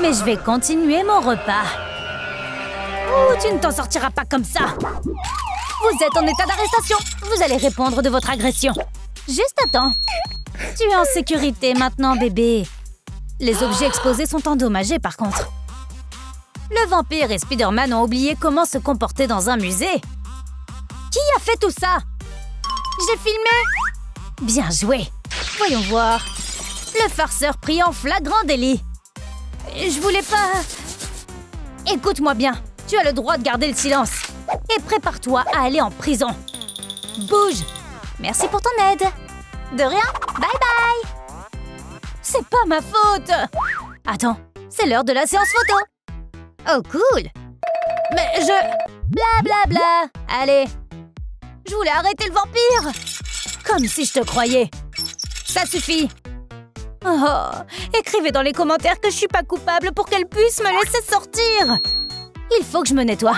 Mais je vais continuer mon repas. Oh, tu ne t'en sortiras pas comme ça. Vous êtes en état d'arrestation. Vous allez répondre de votre agression. Juste attends. Tu es en sécurité maintenant, bébé. Les objets exposés sont endommagés, par contre. Le vampire et Spider-Man ont oublié comment se comporter dans un musée. Qui a fait tout ça? J'ai filmé. Bien joué. Voyons voir. Le farceur pris en flagrant délit. Je voulais pas... Écoute-moi bien. Tu as le droit de garder le silence. Et prépare-toi à aller en prison. Bouge. Merci pour ton aide. De rien. Bye bye. C'est pas ma faute. Attends, c'est l'heure de la séance photo. Oh, cool. Mais je... Bla bla bla. Allez. Je voulais arrêter le vampire. Comme si je te croyais. Ça suffit. Oh, écrivez dans les commentaires que je suis pas coupable pour qu'elle puisse me laisser sortir. Il faut que je me nettoie.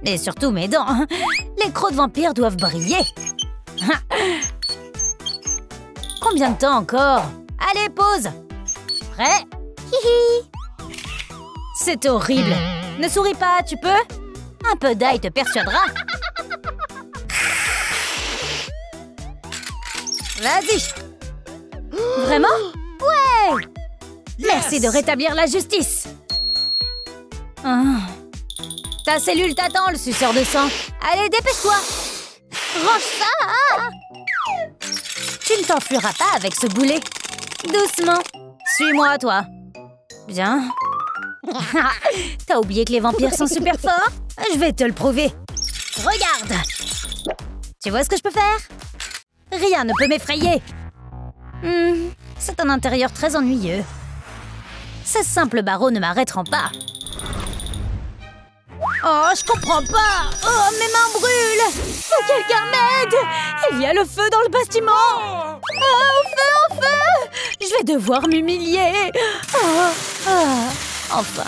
Et surtout mes dents. Les crocs de vampire doivent briller. Combien de temps encore? Allez, pause. Prêt? Hihi. C'est horrible. Ne souris pas, tu peux? Un peu d'ail te persuadera. Vas-y. Vraiment? Ouais. Merci de rétablir la justice. Oh. Ta cellule t'attend, le suceur de sang. Allez, dépêche-toi. Range ça. Tu ne t'enfuiras pas avec ce boulet. Doucement. Suis-moi, toi. Bien. T'as oublié que les vampires sont super forts? Je vais te le prouver. Regarde. Tu vois ce que je peux faire? Rien ne peut m'effrayer. C'est un intérieur très ennuyeux. Ces simples barreaux ne m'arrêteront pas. Oh, je comprends pas. Oh, mes mains brûlent. Que quelqu'un m'aide. Il y a le feu dans le bâtiment. Oh, au feu. Je vais devoir m'humilier. Enfin.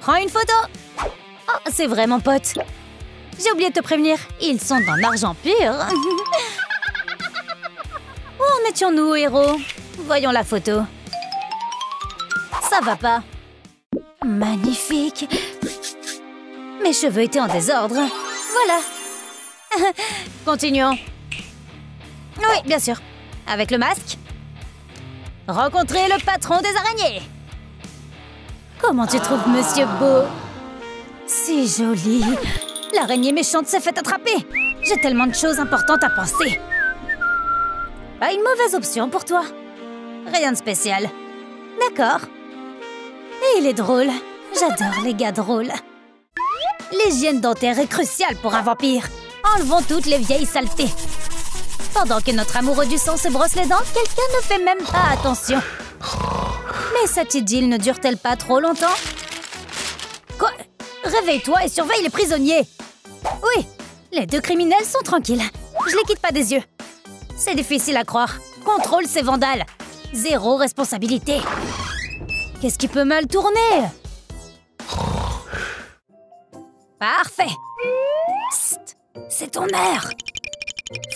Prends une photo. Oh, c'est vrai, mon pote. J'ai oublié de te prévenir. Ils sont d'un argent pur. Où en étions-nous, héros? Voyons la photo. Ça va pas. Magnifique. Mes cheveux étaient en désordre. Voilà. Continuons. Oui, bien sûr. Avec le masque. Rencontrer le patron des araignées. Comment tu trouves Monsieur Beau? Si joli. L'araignée méchante s'est fait attraper. J'ai tellement de choses importantes à penser. Pas une mauvaise option pour toi. Rien de spécial. D'accord. Et il est drôle. J'adore les gars drôles. L'hygiène dentaire est cruciale pour un vampire. Enlevons toutes les vieilles saletés. Pendant que notre amoureux du sang se brosse les dents, quelqu'un ne fait même pas attention. Mais cette idylle ne dure-t-elle pas trop longtemps? Quoi? Réveille-toi et surveille les prisonniers. Oui, les deux criminels sont tranquilles. Je les quitte pas des yeux. C'est difficile à croire. Contrôle ces vandales. Zéro responsabilité. Qu'est-ce qui peut mal tourner? Parfait. Psst, c'est ton air.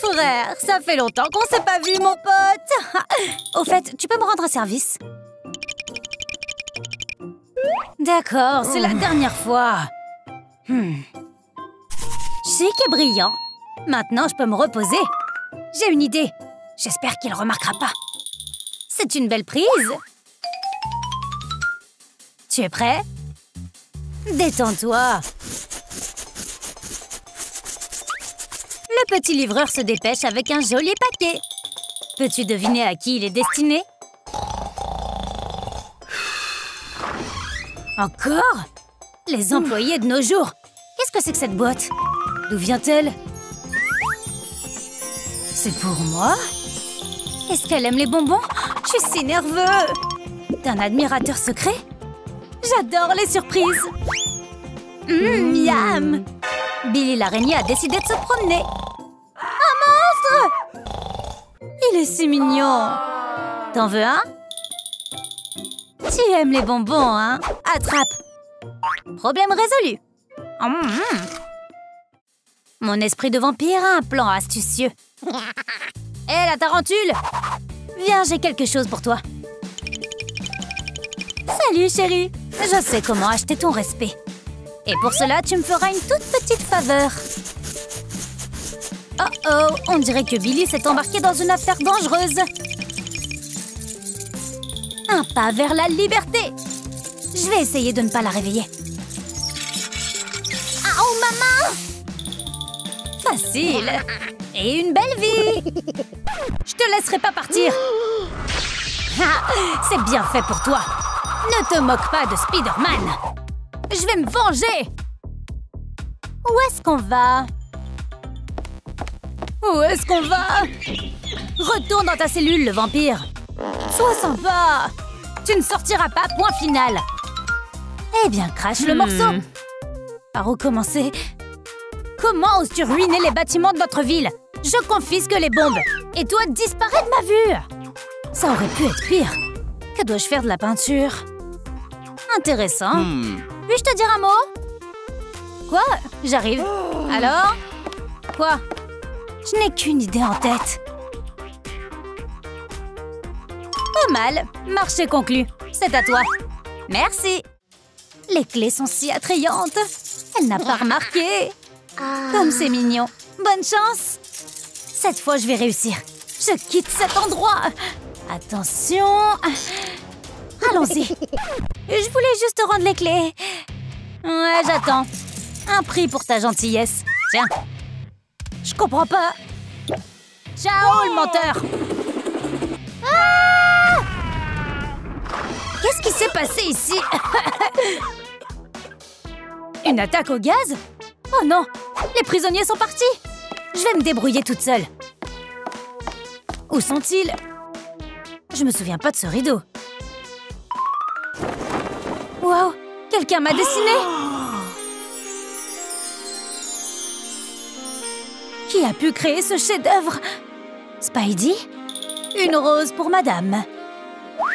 Frère, ça fait longtemps qu'on s'est pas vu, mon pote. Au fait, tu peux me rendre un service? D'accord, c'est la dernière fois. Chic et brillant. Maintenant, je peux me reposer. J'ai une idée. J'espère qu'il remarquera pas. C'est une belle prise. Tu es prêt? Détends-toi. Le petit livreur se dépêche avec un joli paquet. Peux-tu deviner à qui il est destiné? Encore? Les employés de nos jours. Qu'est-ce que c'est que cette boîte? D'où vient-elle? C'est pour moi? Est-ce qu'elle aime les bonbons? Je suis si nerveux. T'es un admirateur secret? J'adore les surprises. Miam. Billy l'araignée a décidé de se promener. Un monstre! Il est si mignon. T'en veux un? Tu aimes les bonbons, hein? Attrape. Problème résolu. Mon esprit de vampire a un plan astucieux. Hé, la tarentule! Viens, j'ai quelque chose pour toi. Salut, chérie. Je sais comment acheter ton respect. Et pour cela, tu me feras une toute petite faveur. Oh oh, on dirait que Billy s'est embarqué dans une affaire dangereuse. Un pas vers la liberté. Je vais essayer de ne pas la réveiller. Ah, oh, maman! Facile. Et une belle vie. Je te laisserai pas partir. Ah, c'est bien fait pour toi. Ne te moque pas de Spider-Man. Je vais me venger. Où est-ce qu'on va? Où est-ce qu'on va? Retourne dans ta cellule, le vampire. Sois sympa. Tu ne sortiras pas, point final. Eh bien, crache le morceau. Par où commencer? Comment oses-tu ruiner les bâtiments de notre ville? Je confisque les bombes. Et toi, disparais de ma vue. Ça aurait pu être pire. Que dois-je faire de la peinture? Intéressant. Puis-je te dire un mot? Quoi? J'arrive. Alors? Quoi? Je n'ai qu'une idée en tête. Pas mal. Marché conclu. C'est à toi. Merci. Les clés sont si attrayantes. Elle n'a pas remarqué. Comme c'est mignon. Bonne chance. Cette fois, je vais réussir. Je quitte cet endroit. Attention. Allons-y. Je voulais juste te rendre les clés. Ouais, j'attends. Un prix pour ta gentillesse. Tiens. Je comprends pas. Ciao, le menteur. Ah! Qu'est-ce qui s'est passé ici? Une attaque au gaz? Oh non! Les prisonniers sont partis! Je vais me débrouiller toute seule. Où sont-ils? Je me souviens pas de ce rideau. Wow! Quelqu'un m'a dessiné! Qui a pu créer ce chef-d'œuvre? Spidey? Une rose pour madame.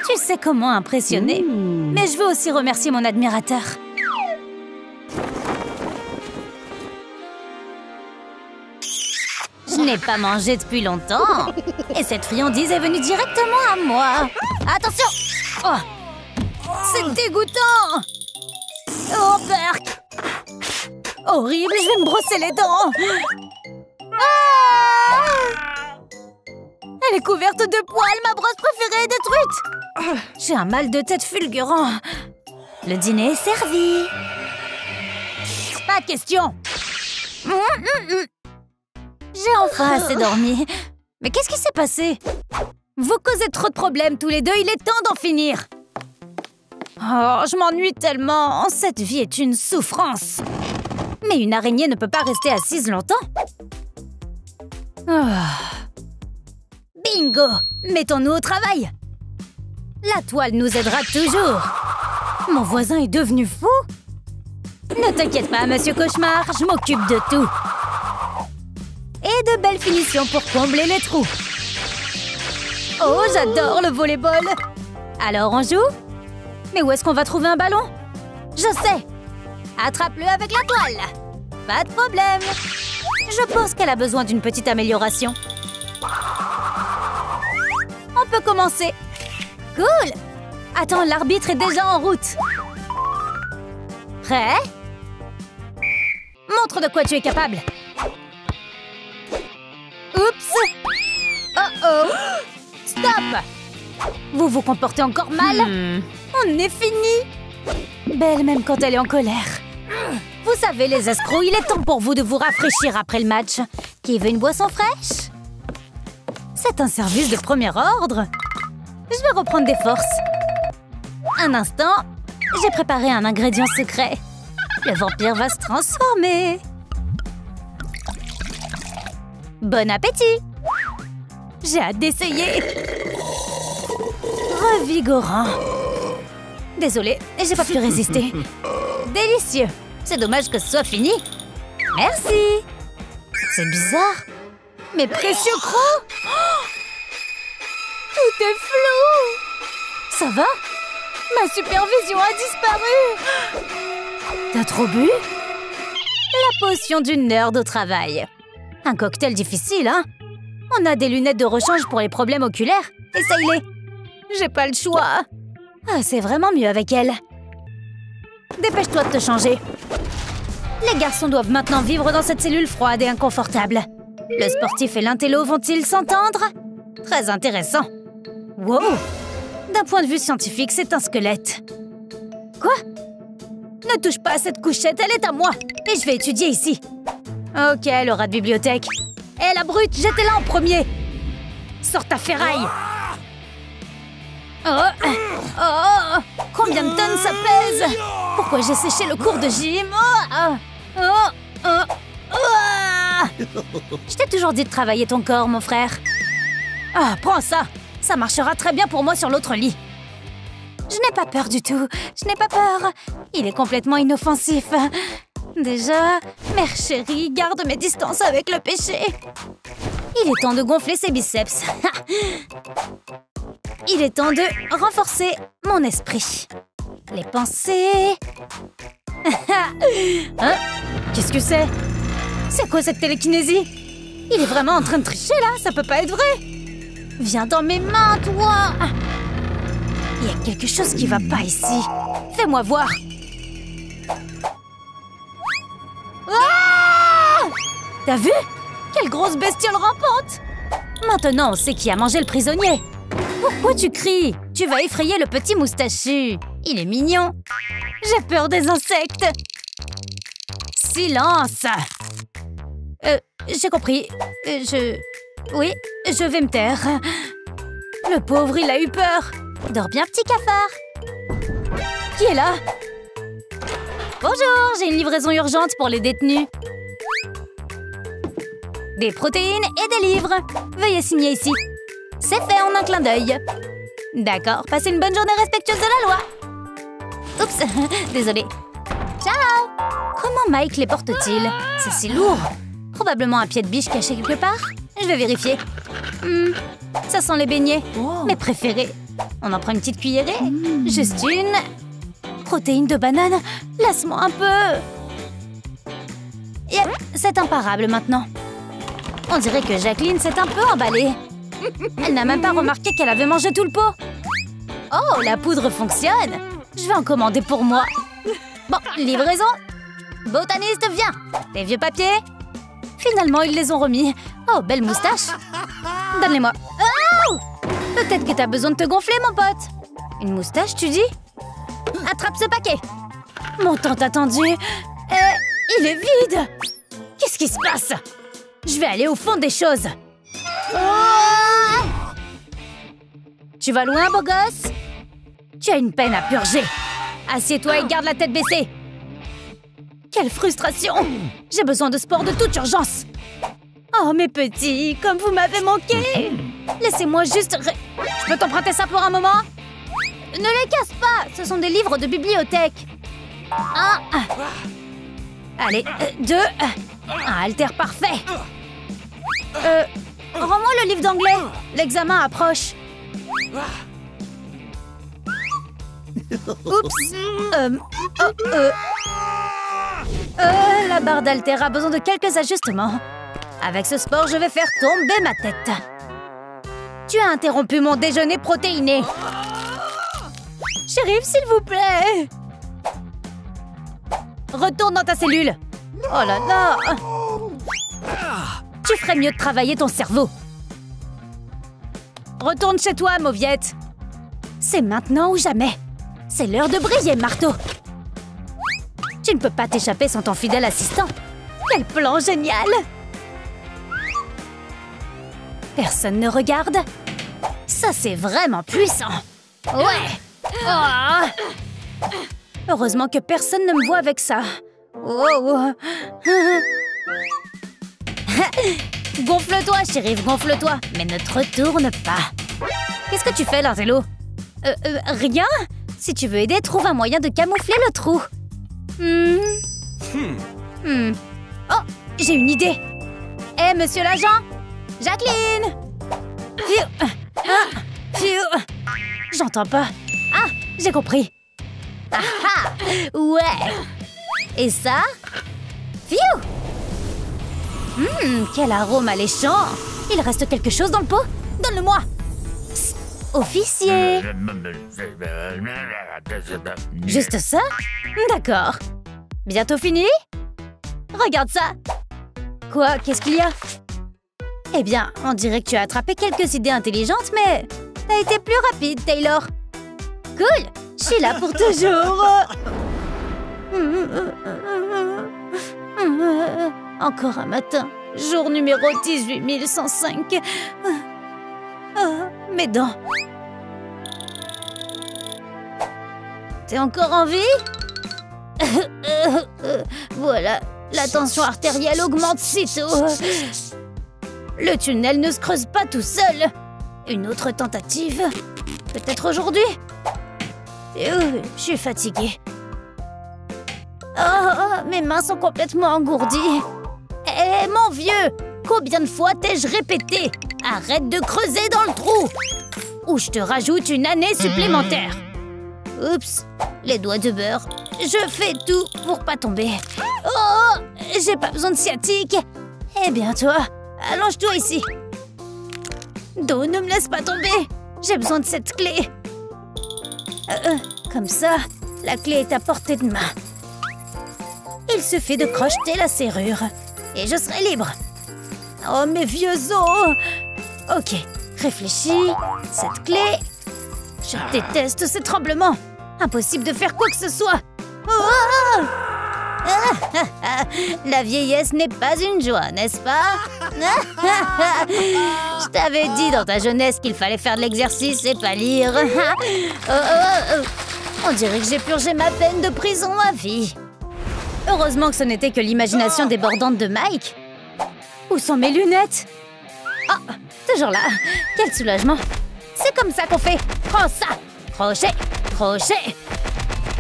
Tu sais comment impressionner. Mais je veux aussi remercier mon admirateur. Je n'ai pas mangé depuis longtemps. Et cette friandise est venue directement à moi. Attention! Oh! C'est dégoûtant! Oh, Perk! Horrible, je vais me brosser les dents. Ah! Elle est couverte de poils, ma brosse préférée est détruite. J'ai un mal de tête fulgurant. Le dîner est servi. Pas de question. J'ai enfin assez dormi. Mais qu'est-ce qui s'est passé? Vous causez trop de problèmes tous les deux, il est temps d'en finir. Oh, je m'ennuie tellement. Cette vie est une souffrance. Mais une araignée ne peut pas rester assise longtemps. Oh. Bingo! Mettons-nous au travail. La toile nous aidera toujours. Mon voisin est devenu fou. Ne t'inquiète pas, monsieur Cauchemar, je m'occupe de tout. Et de belles finitions pour combler les trous. Oh, j'adore le volleyball. Alors, on joue? Mais où est-ce qu'on va trouver un ballon? Je sais. Attrape-le avec la toile. Pas de problème. Je pense qu'elle a besoin d'une petite amélioration. On peut commencer. Cool. Attends, l'arbitre est déjà en route. Prêt? Montre de quoi tu es capable. Oups! Oh oh! Stop! Vous vous comportez encore mal? On est fini! Belle même quand elle est en colère. Vous savez, les escrocs, il est temps pour vous de vous rafraîchir après le match. Qui veut une boisson fraîche? C'est un service de premier ordre. Je vais reprendre des forces. Un instant, j'ai préparé un ingrédient secret. Le vampire va se transformer. Bon appétit! J'ai hâte d'essayer. Revigorant. Désolée, j'ai pas pu résister. Délicieux. C'est dommage que ce soit fini. Merci. C'est bizarre. Mes précieux crocs. Oh, tout est flou. Ça va? Ma supervision a disparu. T'as trop bu? La potion du nerd au travail. Un cocktail difficile, hein? On a des lunettes de rechange pour les problèmes oculaires. Et ça y est. J'ai pas le choix. Ah, c'est vraiment mieux avec elle. Dépêche-toi de te changer. Les garçons doivent maintenant vivre dans cette cellule froide et inconfortable. Le sportif et l'intello vont-ils s'entendre? Très intéressant. Wow! D'un point de vue scientifique, c'est un squelette. Quoi? Ne touche pas à cette couchette, elle est à moi. Et je vais étudier ici. Ok, le rat de bibliothèque. Hé, la brute, j'étais là en premier. Sors ta ferraille. Oh, oh, combien de tonnes ça pèse? Pourquoi j'ai séché le cours de gym? Je t'ai toujours dit de travailler ton corps, mon frère. Ah, prends ça. Ça marchera très bien pour moi sur l'autre lit. Je n'ai pas peur du tout. Je n'ai pas peur. Il est complètement inoffensif. Déjà, mère chérie, garde mes distances avec le péché. Il est temps de gonfler ses biceps. Il est temps de renforcer mon esprit. Les pensées... Hein? Qu'est-ce que c'est? C'est quoi cette télékinésie? Il est vraiment en train de tricher là, ça peut pas être vrai. Viens dans mes mains, toi. Il y a quelque chose qui va pas ici. Fais-moi voir. Ah! T'as vu? Quelle grosse bestiole rampante! Maintenant, on sait qui a mangé le prisonnier. Pourquoi tu cries? Tu vas effrayer le petit moustachu. Il est mignon. J'ai peur des insectes. Silence! J'ai compris. Oui, je vais me taire. Le pauvre, il a eu peur. Dors bien, petit cafard. Qui est là? Bonjour, j'ai une livraison urgente pour les détenus. Des protéines et des livres. Veuillez signer ici. C'est fait en un clin d'œil. D'accord, passez une bonne journée respectueuse de la loi. Oups, désolée. Ciao! Comment Mike les porte-t-il? C'est si lourd. Probablement un pied de biche caché quelque part. Je vais vérifier. Ça sent les beignets. Mes préférés. On en prend une petite cuillerée. Juste une. Protéines de banane. Laisse-moi un peu. Yep, c'est imparable maintenant. On dirait que Jacqueline s'est un peu emballée. Elle n'a même pas remarqué qu'elle avait mangé tout le pot. Oh, la poudre fonctionne. Je vais en commander pour moi. Bon, livraison. Botaniste, viens. Tes vieux papiers? Finalement, ils les ont remis. Oh, belle moustache. Donne-les-moi. Oh! Peut-être que t'as besoin de te gonfler, mon pote. Une moustache, tu dis? Attrape ce paquet. Mon tant attendu. Il est vide. Qu'est-ce qui se passe? Je vais aller au fond des choses. Oh! Tu vas loin, beau gosse? Tu as une peine à purger. Assieds-toi et garde la tête baissée. Quelle frustration! J'ai besoin de sport de toute urgence. Oh, mes petits, comme vous m'avez manqué. Laissez-moi juste... Je peux t'emprunter ça pour un moment? Ne les casse pas. Ce sont des livres de bibliothèque. Un. Allez, deux. Un haltère parfait. Rends-moi le livre d'anglais. L'examen approche. Oups. La barre d'haltère a besoin de quelques ajustements. Avec ce sport, je vais faire tomber ma tête. Tu as interrompu mon déjeuner protéiné. Shérif, s'il vous plaît. Retourne dans ta cellule. Oh là là. Tu ferais mieux de travailler ton cerveau. Retourne chez toi, mauviette. C'est maintenant ou jamais. C'est l'heure de briller, marteau. Tu ne peux pas t'échapper sans ton fidèle assistant. Quel plan génial! Personne ne regarde. Ça, c'est vraiment puissant. Ouais. Oh. Heureusement que personne ne me voit avec ça. Oh. Gonfle-toi, shérif, gonfle-toi. Mais ne te retourne pas. Qu'est-ce que tu fais, Lanzello? Rien. Si tu veux aider, trouve un moyen de camoufler le trou. Oh, j'ai une idée. Hé, monsieur l'agent? Jacqueline! J'entends pas. Ah, j'ai compris. Ah ah! Ouais! Et ça? Pfiou! Quel arôme alléchant! Il reste quelque chose dans le pot? Donne-le-moi! Officier. Juste ça? D'accord. Bientôt fini? Regarde ça. Quoi? Qu'est-ce qu'il y a? Eh bien, on dirait que tu as attrapé quelques idées intelligentes, mais t'as été plus rapide, Taylor. Cool! Je suis là pour toujours. Encore un matin. Jour numéro 18105. Mes dents. T'es encore en vie? Voilà, la tension artérielle augmente sitôt. Le tunnel ne se creuse pas tout seul. Une autre tentative? Peut-être aujourd'hui? Je suis fatiguée. Oh, mes mains sont complètement engourdies. Eh, mon vieux, combien de fois t'ai-je répété? Arrête de creuser dans le trou, ou je te rajoute une année supplémentaire. Oups, les doigts de beurre. Je fais tout pour pas tomber. Oh, j'ai pas besoin de sciatique. Eh bien, toi, allonge-toi ici. Dos, ne me laisse pas tomber. J'ai besoin de cette clé. Comme ça, la clé est à portée de main. Il suffit de crocheter la serrure et je serai libre. Oh, mes vieux os! Ok, réfléchis. Cette clé... Je déteste ces tremblements. Impossible de faire quoi que ce soit. Oh! La vieillesse n'est pas une joie, n'est-ce pas? Je t'avais dit dans ta jeunesse qu'il fallait faire de l'exercice et pas lire. On dirait que j'ai purgé ma peine de prison à vie. Heureusement que ce n'était que l'imagination débordante de Mike. Où sont mes lunettes? Oh, toujours là. Quel soulagement. C'est comme ça qu'on fait. Prends ça. Crochet, crochet.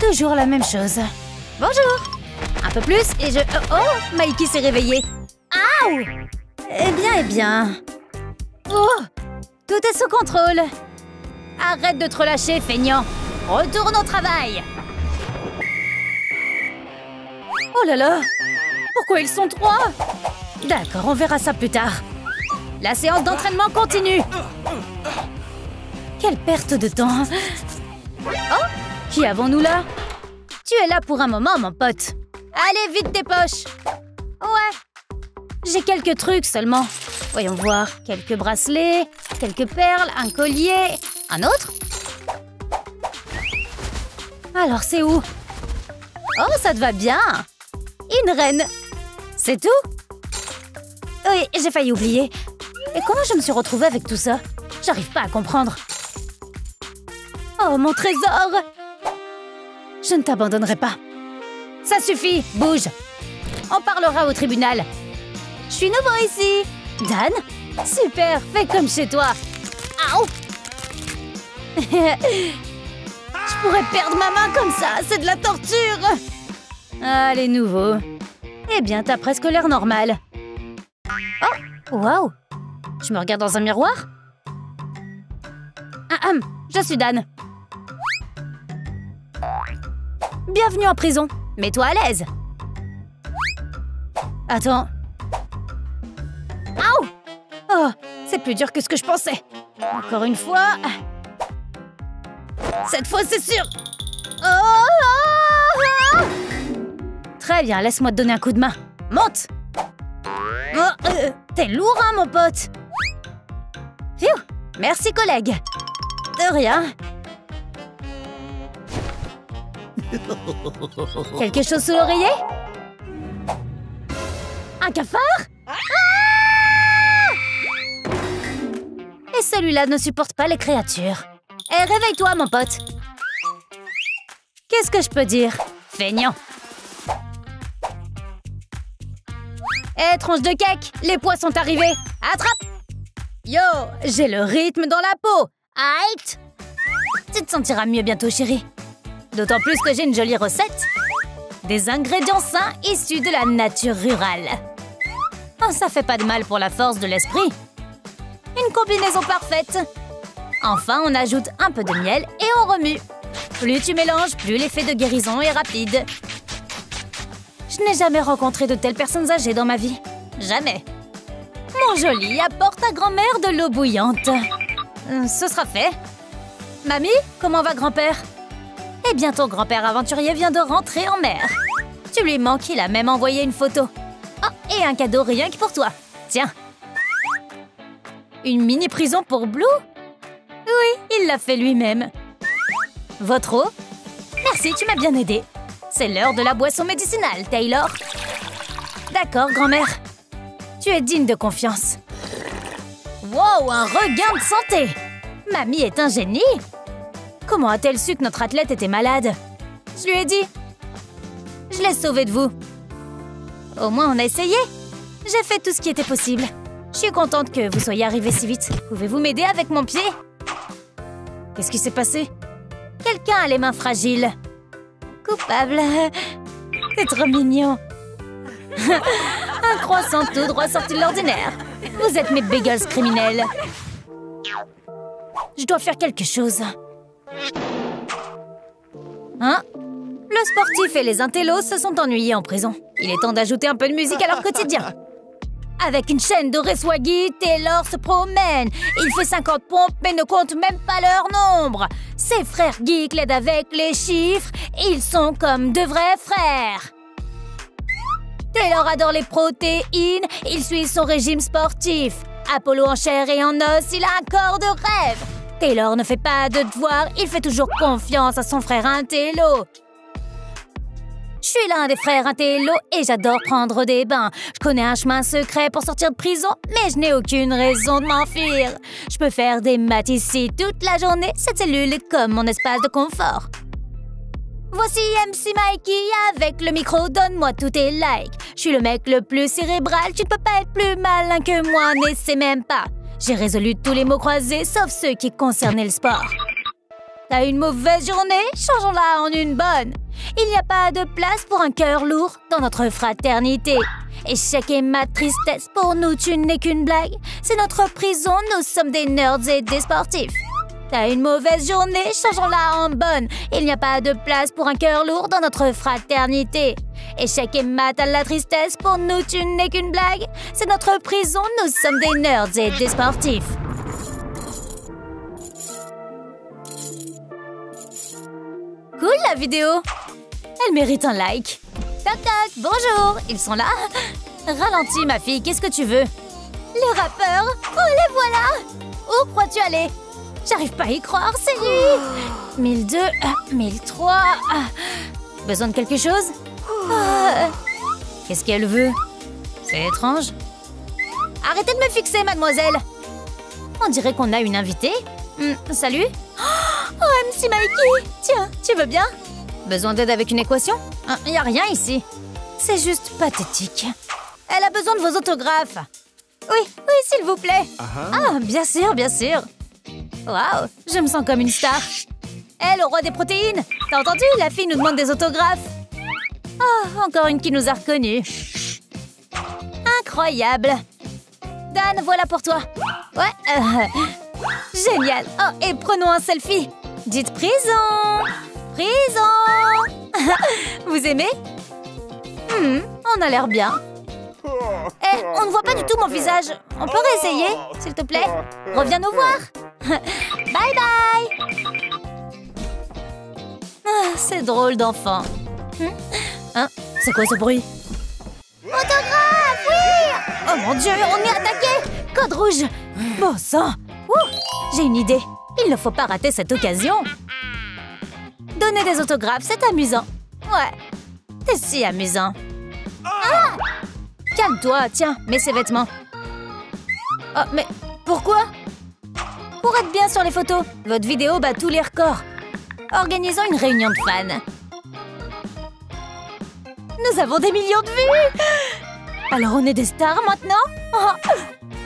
Toujours la même chose. Bonjour. Un peu plus et je... Oh, Mikey s'est réveillé. Aouh! Eh bien. Oh, tout est sous contrôle. Arrête de te relâcher, feignant. Retourne au travail. Oh là là! Pourquoi ils sont trois? D'accord, on verra ça plus tard. La séance d'entraînement continue. Quelle perte de temps. Oh! Qui avons-nous là? Tu es là pour un moment, mon pote. Allez, vite tes poches. Ouais. J'ai quelques trucs seulement. Voyons voir. Quelques bracelets, quelques perles, un collier. Un autre? Alors, c'est où? Oh, ça te va bien. Une reine. C'est tout? Oui, j'ai failli oublier. Et comment je me suis retrouvée avec tout ça? J'arrive pas à comprendre. Oh, mon trésor! Je ne t'abandonnerai pas. Ça suffit, bouge. On parlera au tribunal. Je suis nouveau ici. Dan? Super, fais comme chez toi. Aouh! Je pourrais perdre ma main comme ça, c'est de la torture. Allez, nouveau. Eh bien, t'as presque l'air normal. Oh, waouh! Je me regarde dans un miroir? Je suis Dan. Bienvenue en prison. Mets-toi à l'aise. Attends. Aouh! Oh, c'est plus dur que ce que je pensais. Encore une fois. Cette fois, c'est sûr. Oh! Très bien, laisse-moi te donner un coup de main. Monte! Oh, t'es lourd, hein, mon pote? Phew! Merci, collègue. De rien. Quelque chose sous l'oreiller? Un cafard? Ah! Et celui-là ne supporte pas les créatures. Eh, réveille-toi, mon pote. Qu'est-ce que je peux dire? Feignant. Eh, tronche de cake, les pois sont arrivés. Attrape! Yo, j'ai le rythme dans la peau. Aïe! Tu te sentiras mieux bientôt, chérie. D'autant plus que j'ai une jolie recette. Des ingrédients sains issus de la nature rurale. Oh, ça fait pas de mal pour la force de l'esprit. Une combinaison parfaite. Enfin, on ajoute un peu de miel et on remue. Plus tu mélanges, plus l'effet de guérison est rapide. Je n'ai jamais rencontré de telles personnes âgées dans ma vie. Jamais. Mon joli, apporte à grand-mère de l'eau bouillante. Ce sera fait. Mamie, comment va grand-père? Eh bien, ton grand-père aventurier vient de rentrer en mer. Tu lui manques, il a même envoyé une photo. Oh, et un cadeau rien que pour toi. Tiens. Une mini-prison pour Blue? Oui, il l'a fait lui-même. Votre eau? Merci, tu m'as bien aidé. C'est l'heure de la boisson médicinale, Taylor. D'accord, grand-mère. Tu es digne de confiance. Wow, un regain de santé! Mamie est un génie! Comment a-t-elle su que notre athlète était malade? Je lui ai dit. Je l'ai sauvé de vous. Au moins, on a essayé. J'ai fait tout ce qui était possible. Je suis contente que vous soyez arrivés si vite. Pouvez-vous m'aider avec mon pied? Qu'est-ce qui s'est passé? Quelqu'un a les mains fragiles. Coupable. C'est trop mignon. Un croissant tout droit sorti de l'ordinaire. Vous êtes mes bagels criminels. Je dois faire quelque chose. Hein? Le sportif et les intellos se sont ennuyés en prison. Il est temps d'ajouter un peu de musique à leur quotidien. Avec une chaîne de Swaggy, Taylor se promène. Il fait 50 pompes mais ne compte même pas leur nombre. Ses frères geeks l'aident avec les chiffres. Ils sont comme de vrais frères. Taylor adore les protéines. Il suit son régime sportif. Apollo en chair et en os, il a un corps de rêve. Taylor ne fait pas de devoirs. Il fait toujours confiance à son frère Intello. Je suis l'un des frères Intello et j'adore prendre des bains. Je connais un chemin secret pour sortir de prison, mais je n'ai aucune raison de m'enfuir. Je peux faire des maths ici toute la journée. Cette cellule est comme mon espace de confort. Voici MC Mikey avec le micro, donne-moi tous tes likes. Je suis le mec le plus cérébral, tu ne peux pas être plus malin que moi, n'essaie même pas. J'ai résolu tous les mots croisés, sauf ceux qui concernaient le sport. T'as une mauvaise journée? Changeons-la en une bonne. Il n'y a pas de place pour un cœur lourd dans notre fraternité. Échec et ma tristesse, pour nous, tu n'es qu'une blague. C'est notre prison, nous sommes des nerds et des sportifs. T'as une mauvaise journée? Changeons-la en bonne. Il n'y a pas de place pour un cœur lourd dans notre fraternité. Échec et mat à la tristesse, pour nous, tu n'es qu'une blague. C'est notre prison, nous sommes des nerds et des sportifs. Cool la vidéo. Elle mérite un like. Toc toc, bonjour, ils sont là? Ralentis ma fille, qu'est-ce que tu veux? Les rappeurs? Oh les voilà! Où crois-tu aller? J'arrive pas à y croire, c'est lui! 1002, 1003... Besoin de quelque chose? Qu'est-ce qu'elle veut? C'est étrange. Arrêtez de me fixer, mademoiselle! On dirait qu'on a une invitée. Salut? Oh, MC Mikey! Tiens, tu veux bien? Besoin d'aide avec une équation? Y a rien ici. C'est juste pathétique. Elle a besoin de vos autographes. Oui, s'il vous plaît. Ah, bien sûr, bien sûr. Waouh, je me sens comme une star. Elle, le roi des protéines. T'as entendu? La fille nous demande des autographes. Oh, encore une qui nous a reconnus. Incroyable. Dan, voilà pour toi. Ouais, génial. Oh, et prenons un selfie. Dites prison. Prison. Vous aimez? On a l'air bien. On ne voit pas du tout mon visage. On peut réessayer, s'il te plaît? Reviens nous voir. Bye bye. C'est drôle d'enfant. Hein? C'est quoi ce bruit? Autographe, oui! Oh mon Dieu, on est attaqué! Code rouge! Bon sang! J'ai une idée. Il ne faut pas rater cette occasion. Donner des autographes, c'est amusant. Ouais, c'est si amusant. Ah! Calme-toi, tiens, mets ces vêtements. Oh, mais pourquoi? Pour être bien sur les photos. Votre vidéo bat tous les records. Organisons une réunion de fans. Nous avons des millions de vues! Alors on est des stars maintenant? Oh.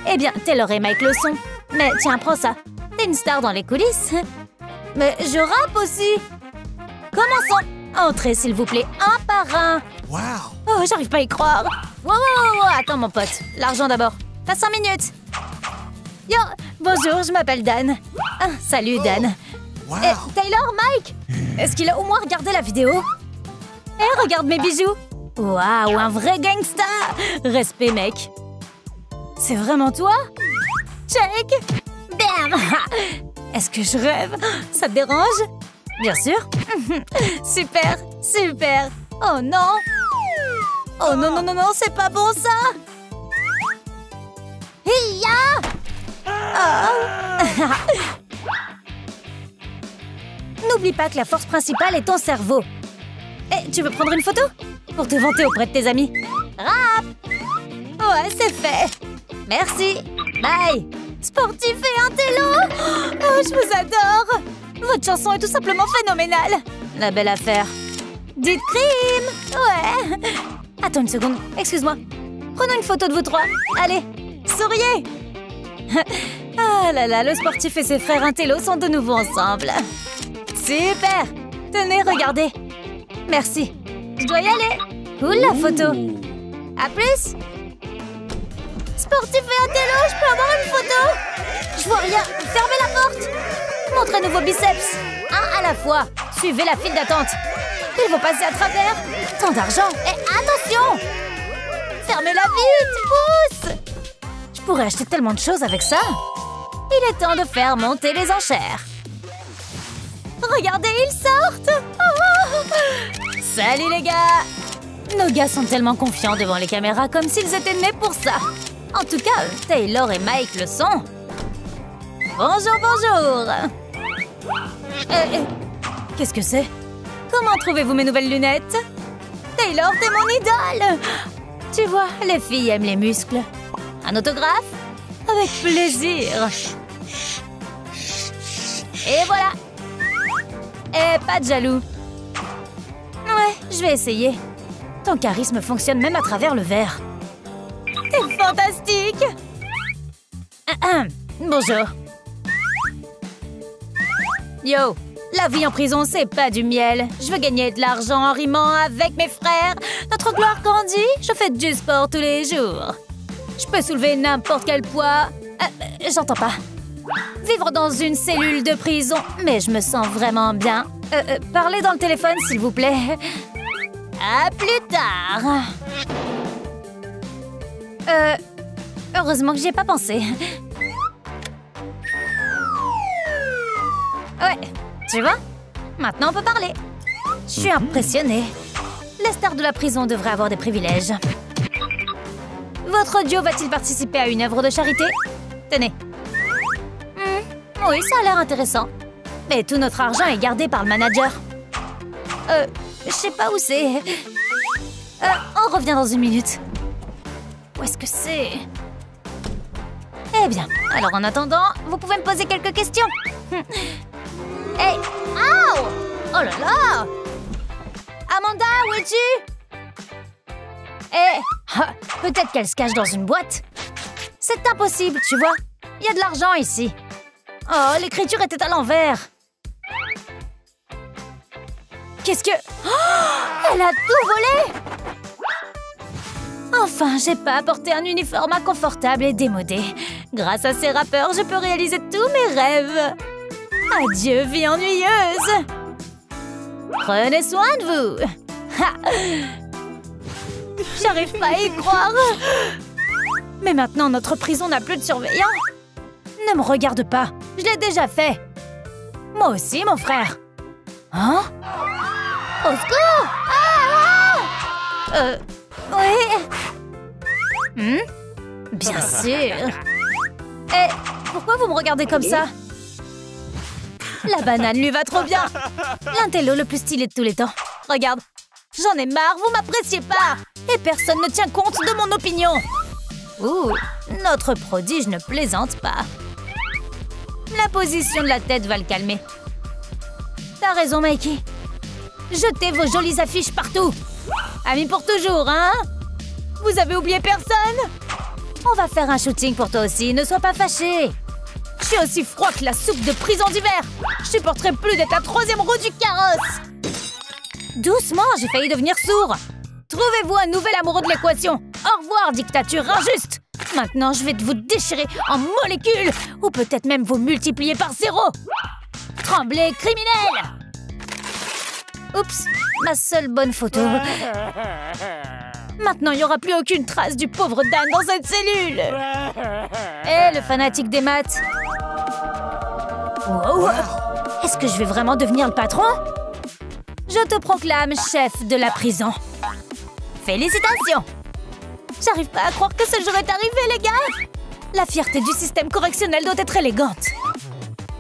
Eh bien, Taylor et Mike le sont. Mais tiens, prends ça. T'es une star dans les coulisses. Mais je rappe aussi. Commençons. Entrez, s'il vous plaît, un par un. Wow. Oh, j'arrive pas à y croire. Wow. Attends, mon pote. L'argent d'abord. T'as 5 minutes. Yo, bonjour, je m'appelle Dan. Salut, Dan. Wow. Taylor, Mike, est-ce qu'il a au moins regardé la vidéo? Regarde mes bijoux. Waouh, un vrai gangsta. Respect, mec. C'est vraiment toi? Check. Bam. Est-ce que je rêve? Ça te dérange? Bien sûr. Super, super. Oh non. Oh non, non, non, non, c'est pas bon ça. Hiya! Oh. N'oublie pas que la force principale est ton cerveau. Eh, tu veux prendre une photo? Pour te vanter auprès de tes amis. Rap! Ouais, c'est fait. Merci. Bye. Sportif et intello! Oh, je vous adore! Votre chanson est tout simplement phénoménale! La belle affaire. Dites crime! Ouais! Attends une seconde, excuse-moi. Prenons une photo de vous trois. Allez, souriez! Ah là là, le sportif et ses frères intello sont de nouveau ensemble. Super! Tenez, regardez. Merci. Je dois y aller. Cool la photo. À plus! Sportif et intello, je peux avoir une photo? Je vois rien. Fermez la porte. Montrez-nous vos biceps. Un à la fois. Suivez la file d'attente. Il faut passer à travers. Tant d'argent. Et attention! Fermez-la vite. Pousse! Je pourrais acheter tellement de choses avec ça. Il est temps de faire monter les enchères. Regardez, ils sortent. Oh! Salut les gars! Nos gars sont tellement confiants devant les caméras comme s'ils étaient nés pour ça. En tout cas, Taylor et Mike le sont. Bonjour, bonjour. Qu'est-ce que c'est? Comment trouvez-vous mes nouvelles lunettes? Taylor, t'es mon idole. Tu vois, les filles aiment les muscles. Un autographe? Avec plaisir. Et voilà. Et pas de jaloux. Ouais, je vais essayer. Ton charisme fonctionne même à travers le verre. T'es fantastique! Bonjour. Yo, la vie en prison, c'est pas du miel. Je veux gagner de l'argent en rimant avec mes frères. Notre gloire grandit, je fais du sport tous les jours. Je peux soulever n'importe quel poids. J'entends pas. Vivre dans une cellule de prison, mais je me sens vraiment bien. Parlez dans le téléphone, s'il vous plaît. À plus tard. Heureusement que j'y ai pas pensé. Ouais, tu vois? Maintenant, on peut parler. Je suis impressionnée. Les stars de la prison devraient avoir des privilèges. Votre duo va-t-il participer à une œuvre de charité? Tenez. Oui, ça a l'air intéressant. Mais tout notre argent est gardé par le manager. Je sais pas où c'est. On revient dans une minute. Où est-ce que c'est? Eh bien, alors en attendant, vous pouvez me poser quelques questions. Hey! Ow! Oh là là! Amanda, où es-tu? Peut-être qu'elle se cache dans une boîte. C'est impossible, tu vois. Il y a de l'argent ici. Oh, l'écriture était à l'envers. Qu'est-ce que... Oh, elle a tout volé! Enfin, j'ai pas apporté un uniforme inconfortable et démodé. Grâce à ces rappeurs, je peux réaliser tous mes rêves. Adieu, vie ennuyeuse. Prenez soin de vous. J'arrive pas à y croire. Mais maintenant, notre prison n'a plus de surveillants. Ne me regarde pas. Je l'ai déjà fait. Moi aussi, mon frère. Hein? Au secours! Oui. Bien sûr. Et pourquoi vous me regardez comme ça? La banane lui va trop bien. L'intello le plus stylé de tous les temps. Regarde. J'en ai marre, vous m'appréciez pas. Et personne ne tient compte de mon opinion. Ouh, notre prodige ne plaisante pas. La position de la tête va le calmer. T'as raison, Mikey. Jetez vos jolies affiches partout. Amis pour toujours, hein? Vous avez oublié personne? On va faire un shooting pour toi aussi, ne sois pas fâché. Je suis aussi froid que la soupe de prison d'hiver. Je supporterai plus d'être la troisième roue du carrosse. Doucement, j'ai failli devenir sourd. Trouvez-vous un nouvel amoureux de l'équation. Au revoir, dictature injuste. Maintenant, je vais vous déchirer en molécules. Ou peut-être même vous multiplier par 0. Tremblez, criminel! Oups, ma seule bonne photo. Maintenant, il n'y aura plus aucune trace du pauvre Dan dans cette cellule. Eh, le fanatique des maths. Wow. Est-ce que je vais vraiment devenir le patron? Je te proclame chef de la prison. Félicitations! J'arrive pas à croire que ce jour est arrivé, les gars! La fierté du système correctionnel doit être élégante.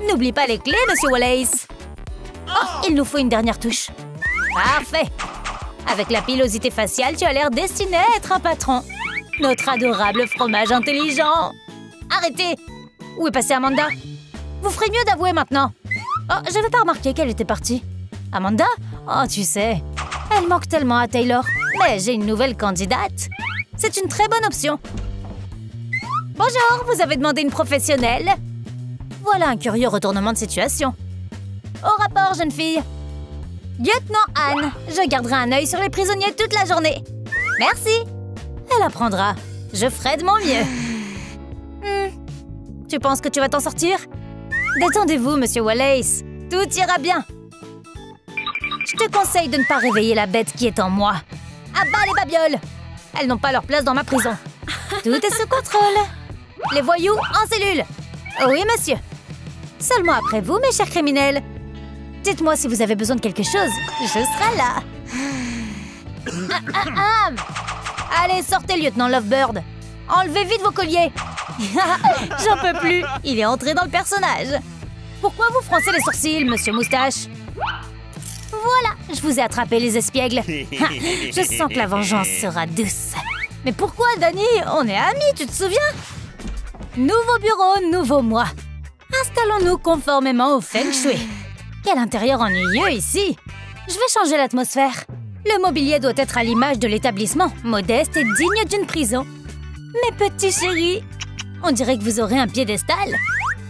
N'oublie pas les clés, Monsieur Wallace. Oh, il nous faut une dernière touche. Parfait! Avec la pilosité faciale, tu as l'air destiné à être un patron. Notre adorable fromage intelligent. Arrêtez! Où est passée Amanda? Vous ferez mieux d'avouer maintenant. Oh, j'avais pas remarqué qu'elle était partie. Amanda? Oh, tu sais, elle manque tellement à Taylor. Mais j'ai une nouvelle candidate. C'est une très bonne option. Bonjour, vous avez demandé une professionnelle? Voilà un curieux retournement de situation. Au rapport, jeune fille. Lieutenant Anne, je garderai un œil sur les prisonniers toute la journée. Merci. Elle apprendra. Je ferai de mon mieux. Tu penses que tu vas t'en sortir? Détendez-vous, Monsieur Wallace. Tout ira bien. Je te conseille de ne pas réveiller la bête qui est en moi. À bas les babioles! Elles n'ont pas leur place dans ma prison. Tout est sous contrôle. Les voyous en cellule. Oui, monsieur. Seulement après vous, mes chers criminels. Dites-moi si vous avez besoin de quelque chose. Je serai là. Allez, sortez, lieutenant Lovebird. Enlevez vite vos colliers. J'en peux plus. Il est entré dans le personnage. Pourquoi vous froncez les sourcils, monsieur Moustache? Voilà, je vous ai attrapé les espiègles. Je sens que la vengeance sera douce. Mais pourquoi, Danny? On est amis, tu te souviens? Nouveau bureau, nouveau moi. Installons-nous conformément au Feng Shui. Quel intérieur ennuyeux ici. Je vais changer l'atmosphère. Le mobilier doit être à l'image de l'établissement, modeste et digne d'une prison. Mes petits chéris, on dirait que vous aurez un piédestal.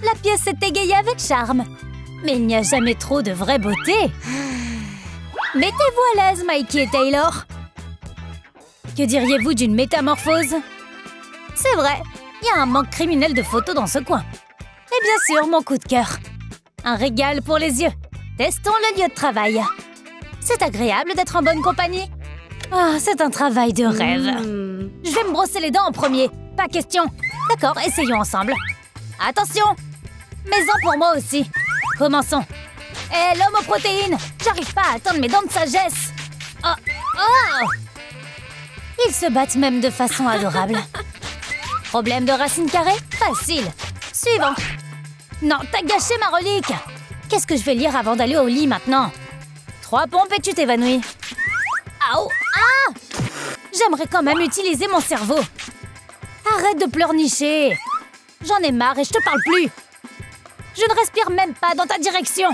La pièce s'est égayée avec charme. Mais il n'y a jamais trop de vraie beauté. Mettez-vous à l'aise, Mikey et Taylor. Que diriez-vous d'une métamorphose? C'est vrai, il y a un manque criminel de photos dans ce coin. Et bien sûr, mon coup de cœur. Un régal pour les yeux. Testons le lieu de travail. C'est agréable d'être en bonne compagnie. Ah, c'est un travail de rêve. Je vais me brosser les dents en premier. Pas question. D'accord, essayons ensemble. Attention! Mets-en pour moi aussi. Commençons. Hé, l'homme aux protéines! J'arrive pas à atteindre mes dents de sagesse. Oh, oh! Ils se battent même de façon adorable. Problème de racine carrée? Facile. Suivant. Non, t'as gâché ma relique. Qu'est-ce que je vais lire avant d'aller au lit maintenant? 3 pompes et tu t'évanouis. Aouh! Ah! J'aimerais quand même utiliser mon cerveau. Arrête de pleurnicher. J'en ai marre et je te parle plus. Je ne respire même pas dans ta direction.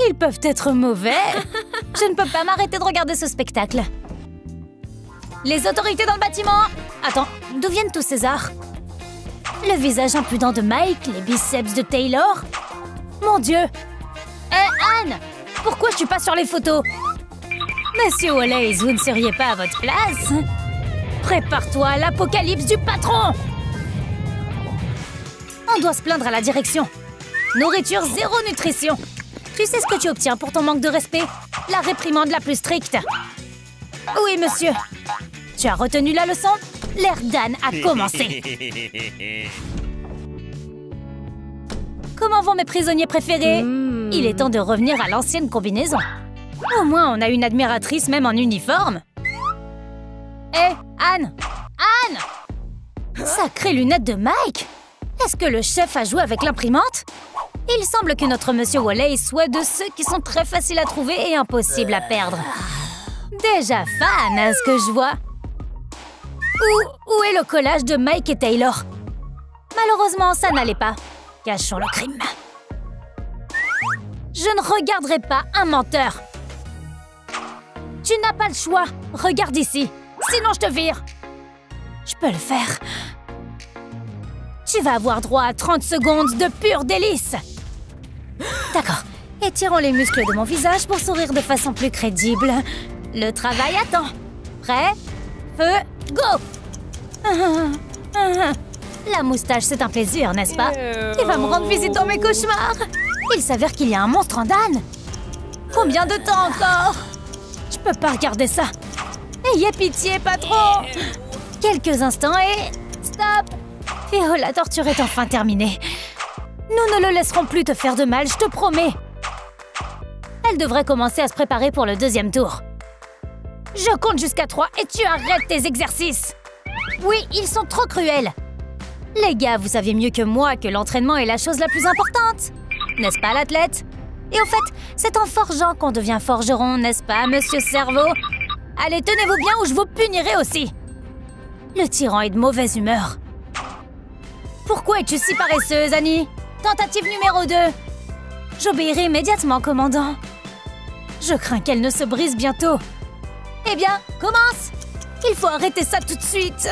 Ils peuvent être mauvais. Je ne peux pas m'arrêter de regarder ce spectacle. Les autorités dans le bâtiment. Attends, d'où viennent tous ces arts? Le visage impudent de Mike, les biceps de Taylor. Mon Dieu! Hé, Anne! Pourquoi je suis pas sur les photos? Monsieur Wallace, vous ne seriez pas à votre place? Prépare-toi à l'apocalypse du patron! On doit se plaindre à la direction. Nourriture zéro nutrition. Tu sais ce que tu obtiens pour ton manque de respect? La réprimande la plus stricte. Oui, monsieur. Tu as retenu la leçon? L'ère d'Anne a commencé. Comment vont mes prisonniers préférés? Il est temps de revenir à l'ancienne combinaison. Au moins, on a une admiratrice même en uniforme. Hé, Anne! Anne! Sacrée lunette de Mike! Est-ce que le chef a joué avec l'imprimante? Il semble que notre monsieur Wallace soit de ceux qui sont très faciles à trouver et impossibles à perdre. Déjà fan, à ce que je vois. Où est le collage de Mike et Taylor? Malheureusement, ça n'allait pas. Cachons le crime. Je ne regarderai pas un menteur. Tu n'as pas le choix. Regarde ici. Sinon, je te vire. Je peux le faire. Tu vas avoir droit à 30 secondes de pur délice. D'accord. Étirons les muscles de mon visage pour sourire de façon plus crédible. Le travail attend. Prêt? Feu, go! La moustache, c'est un plaisir, n'est-ce pas? Tu vas me rendre visite dans mes cauchemars. Il s'avère qu'il y a un monstre en Dan. Combien de temps encore? Je peux pas regarder ça. Ayez pitié, patron. Quelques instants et... Stop! Oh, la torture est enfin terminée. Nous ne le laisserons plus te faire de mal, je te promets. Elle devrait commencer à se préparer pour le deuxième tour. Je compte jusqu'à 3 et tu arrêtes tes exercices. Oui, ils sont trop cruels. Les gars, vous savez mieux que moi que l'entraînement est la chose la plus importante. N'est-ce pas, l'athlète? Et au fait, c'est en forgeant qu'on devient forgeron, n'est-ce pas, monsieur Cerveau? Allez, tenez-vous bien ou je vous punirai aussi. Le tyran est de mauvaise humeur. Pourquoi es-tu si paresseuse, Annie? Tentative numéro 2. J'obéirai immédiatement, commandant. Je crains qu'elle ne se brise bientôt. Eh bien, commence! Il faut arrêter ça tout de suite.